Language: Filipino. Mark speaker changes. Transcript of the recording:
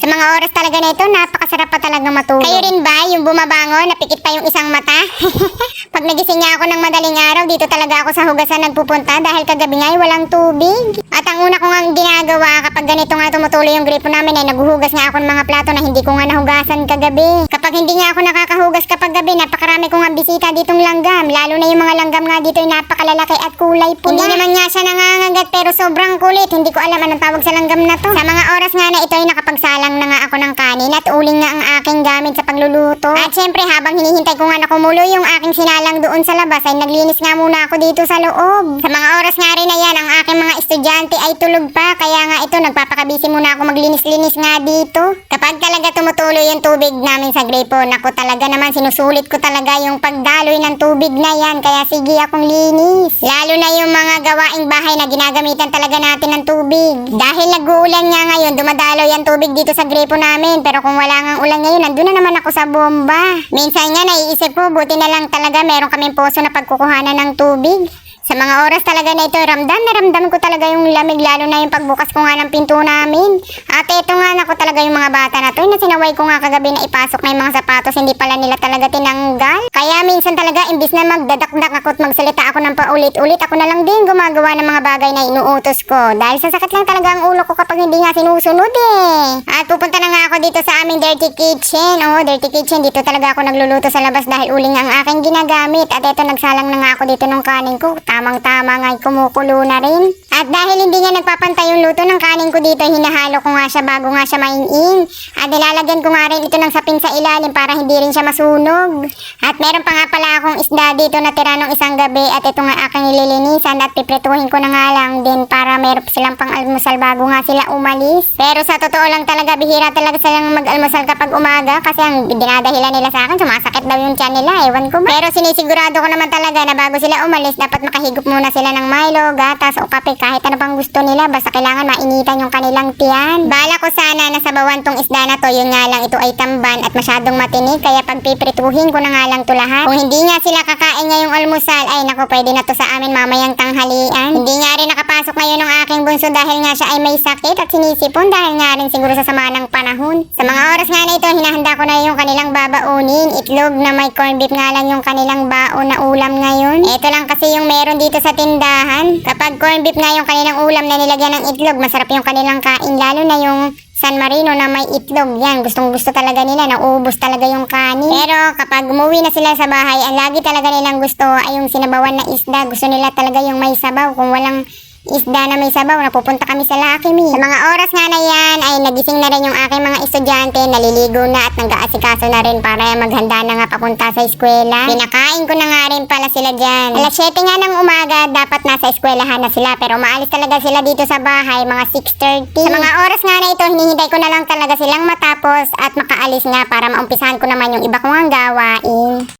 Speaker 1: Sa mga oras talaga na ito, napakasarap pa talagang matulog. Kayo rin ba, yung bumabangon, napikit pa yung isang mata? Pag nagising nga ako ng madaling araw, dito talaga ako sa hugasan nagpupunta dahil kagabi nga ay walang tubig. At ang una ko nga ginagawa kapag ganito nga tumutuloy yung gripo namin ay naghuhugas nga ako ng mga plato na hindi ko nga nahugasan kagabi. Kapag hindi nga ako nakakahugas kapag gabi, napakarami ko nga bisita ditong langgam. Lalo na yung mga langgam nga dito ay napakalalaki at kulay pula. Hindi naman nga siya nangangagat pero sobrang kulit. Hindi ko alam anong tawag sa langgam na to. Sa mga oras nga na ito ay nakapagsalang na nga ako ng kanin at uling nga ang aking gamit sa pagluluto. At syempre habang hinihintay ko nga na kumulo yung aking sinalang doon sa labas ay naglinis nga muna ako dito sa loob. Sa mga oras nga rin na yan, ang aking mga estudyante ay tulog pa. Kaya nga ito, nagpapakabisi muna ako maglinis-linis nga dito. Kapag talaga tumutuloy yung tubig namin sa gripo, naku talaga naman sinusulit ko talaga yung pagdaloy ng tubig na yan. Kaya sige akong linis. Lalo na yung mga gawaing bahay na ginagamitan talaga natin ng tubig. Dahil nag-uulan nga ngayon, dumadaloy ang tubig dito sa gripo namin. Pero kung wala nga ulan ngayon, nandun na naman ako sa bomba. Minsan nga naiisip ko, buti na lang talaga meron kaming poso na pagkukuhanan ng tubig. Sa mga oras talaga na ito, ramdam ko talaga yung lamig, lalo na yung pagbukas ko nga ng pinto namin. At ito nga nako talaga yung mga bata na to, na sinaway ko nga kagabi na ipasok na yung mga sapatos, hindi pala nila talaga tinanggal. Kaya minsan talaga, imbis na magdadakdak ako at magsalita ako ng paulit-ulit, ako na lang din gumagawa ng mga bagay na inuutos ko. Dahil sasakit lang talaga ang ulo ko kapag hindi nga sinusunod eh. At pupunta na nga ako dito sa aming dirty kitchen. Oo, dirty kitchen, dito talaga ako nagluluto sa labas dahil uling ang aking ginagamit. At ito, nagsalang na nga ako dito ng kanin ko. Tamang-tama nga kumukulo na rin. At dahil hindi nga nagpapantay yung luto ng kanin ko dito, hinahalo ko nga siya bago nga siya mainin. At nilalagyan ko nga rin ito ng sapin sa ilalim para hindi rin siya masunog. At meron pa nga pala akong isda dito na tira nung isang gabi at ito nga aking nililinisan at piprituhin ko na nga lang din para meron silang pang almusal bago nga sila umalis. Pero sa totoo lang talaga, bihira talaga silang mag-almusal kapag umaga kasi ang dinadahilan nila sa akin, sumasakit daw yung tiyan nila, ewan ko ba. Pero sinisigurado ko naman talaga na bago sila umalis, dapat makahigop muna sila ng Milo, gatas o kape, kahit ano pang gusto nila, basta kailangan mainitan yung kanilang tiyan. Bala ko sana na sabawan tong isda na to, yun nga lang ito ay tamban at masyadong matinig, kaya pagpiprituhin ko na nga lang to lahat. Kung hindi nga sila kakain ngayong almusal, ay naku, pwede na to sa amin mamayang tanghalian. Hindi nga rin nakapasok ngayon ng aking bunso dahil nga siya ay may sakit at sinisipon dahil nga rin siguro sa sama ng panahon. Sa mga oras nga na ito, hinahanda ko na yung kanilang babaunin. Itlog na may corned beef nga lang yung kanilang baon na ulam ngayon. Ito lang kasi yung meron dito sa tindahan. Kapag corned beef nga yung kanilang ulam na nilagyan ng itlog, masarap yung kanilang kain, lalo na yung San Marino na may itlog. Yan, gustong gusto talaga nila, naubos talaga yung kanin. Pero kapag umuwi na sila sa bahay, ang lagi talaga nilang gusto ay yung sinabawan na isda. Gusto nila talaga yung may sabaw. Kung walang isda na may sabaw, napupunta kami sa Lucky Me. Sa mga oras nga na yan ay nagising na rin yung aking mga estudyante, naliligo na at nag-aasikaso na rin para maghanda na nga papunta sa eskwela. Pinakain ko na nga rin pala sila dyan. Alas 7 nga ng umaga, dapat nasa eskwelahan na sila, pero maalis talaga sila dito sa bahay mga 6:30. Sa mga oras nga na ito, hinihintay ko na lang talaga silang matapos at makaalis nga para maumpisahan ko naman yung iba kong gawain.